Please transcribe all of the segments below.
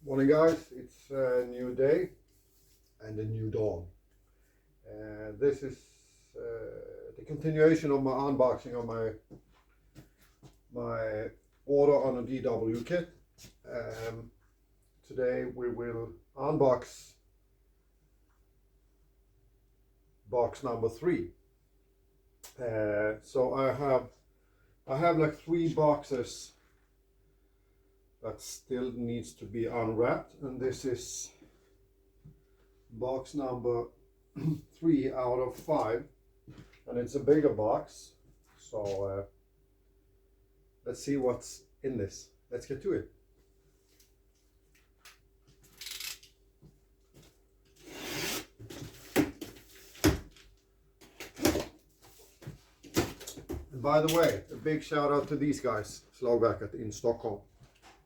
Morning guys, it's a new day and a new dawn. This is the continuation of my unboxing of my order on a DW kit. Today we will unbox box number 3. So I have like 3 boxes that still needs to be unwrapped, and this is box number 3 out of 5, and it's a bigger box. So let's see what's in this. Let's get to it. And by the way, a big shout out to these guys, Slagverket in Stockholm,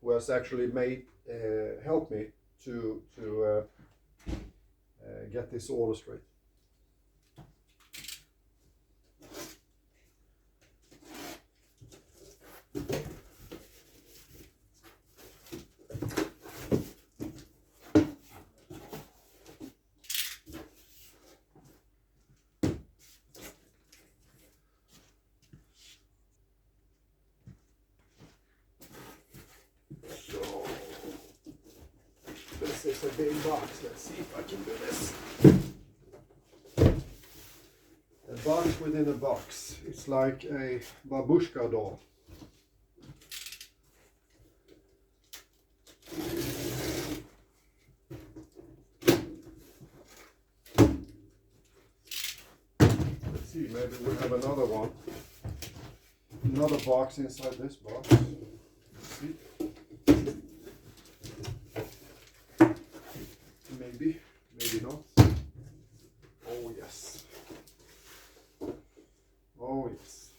who has actually helped me to get this order straight. This is a big box. Let's see if I can do this. A box within a box. It's like a babushka doll. Let's see, maybe we have another one. Another box inside this box. Let's see. Maybe not. Oh yes. Oh yes.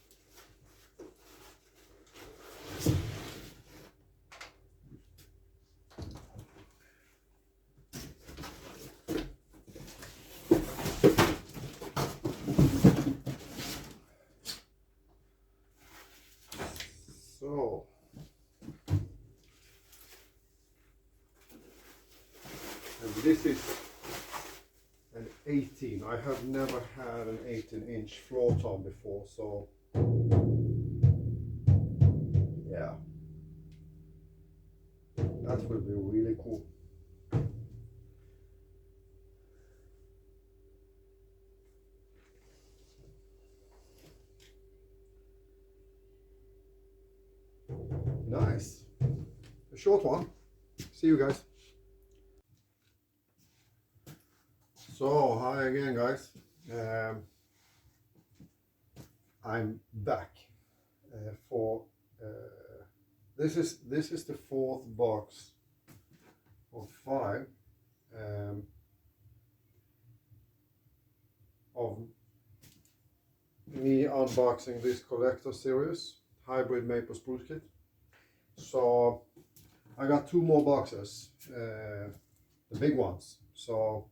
So and this is an 18. I have never had an 18-inch floor tom before, so yeah, that will be really cool. Nice. A short one. See you guys. So hi again guys, I'm back for this is the 4th box of 5 of me unboxing this collector series hybrid maple spruce kit. So I got 2 more boxes, the big ones, so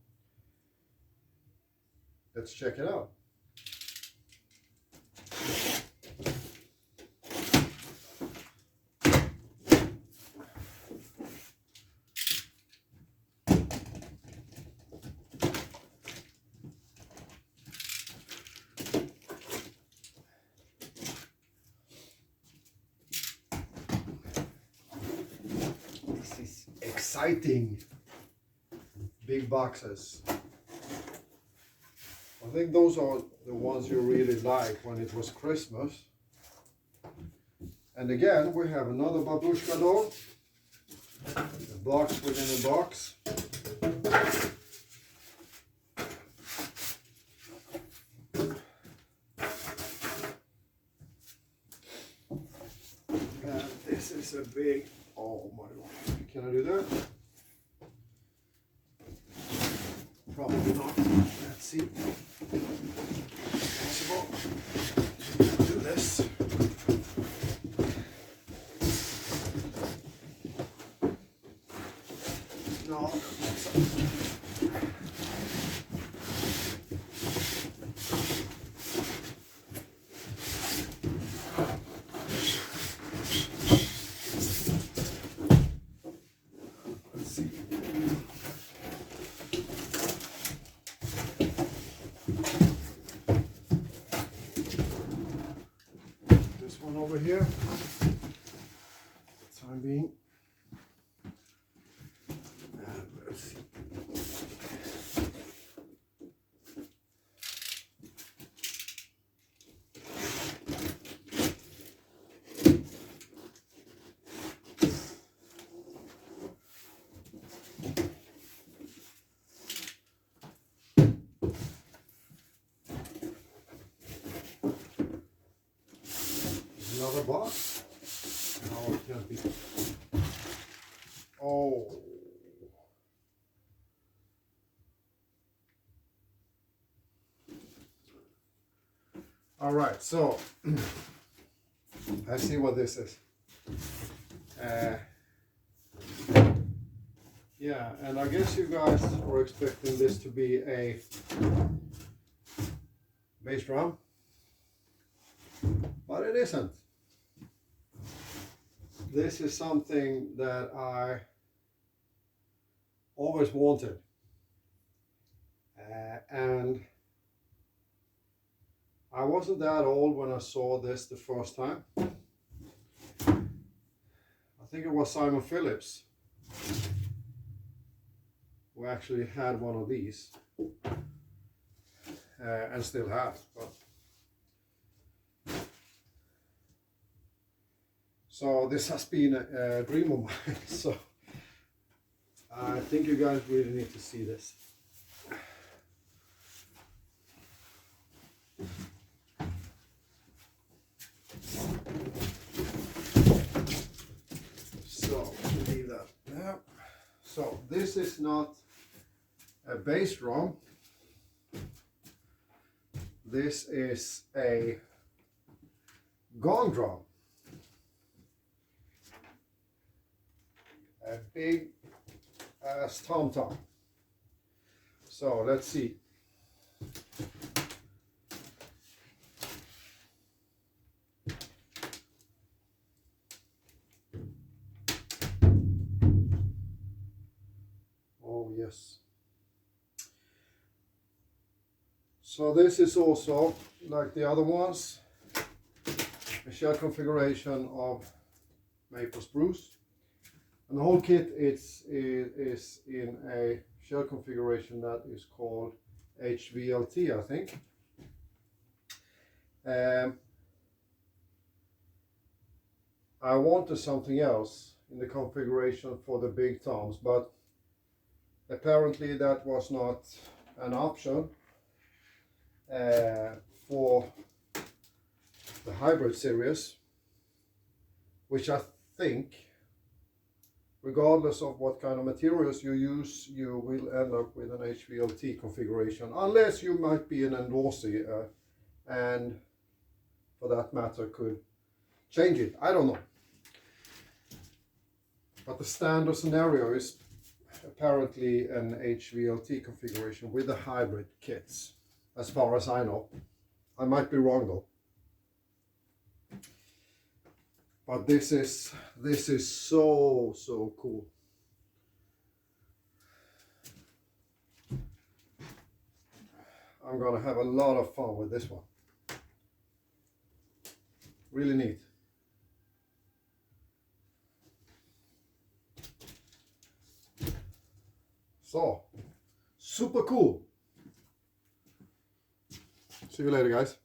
let's check it out. This is exciting. Big boxes. I think those are the ones you really like when it was Christmas. And again, we have another babushka doll. A box within a box. And this is a big, oh my god, can I do that? Probably not. Let's see. Possible. Do this. No. Let's see. over here for the time being. And let's see. Another box. Now it can be. Oh. All right, so I see what this is. Yeah, and I guess you guys were expecting this to be a bass drum, but it isn't. This is something that I always wanted, and I wasn't that old when I saw this the first time. I think it was Simon Phillips who actually had one of these, and still has. But so this has been a dream of mine. So I think you guys really need to see this. So leave that there. So this is not a bass drum. This is a gong drum. A big ass tom-tom. So let's see. Oh yes. So this is also, like the other ones, a shell configuration of maple spruce. And the whole kit is in a shell configuration that is called HVLT, I think. I wanted something else in the configuration for the big toms, but apparently that was not an option for the hybrid series, which I think, regardless of what kind of materials you use, you will end up with an HVLT configuration, unless you might be an endorsee and for that matter could change it. I don't know. But the standard scenario is apparently an HVLT configuration with the hybrid kits, as far as I know. I might be wrong though. But this is so cool. I'm gonna have a lot of fun with this one. Really neat. So, super cool. See you later, guys.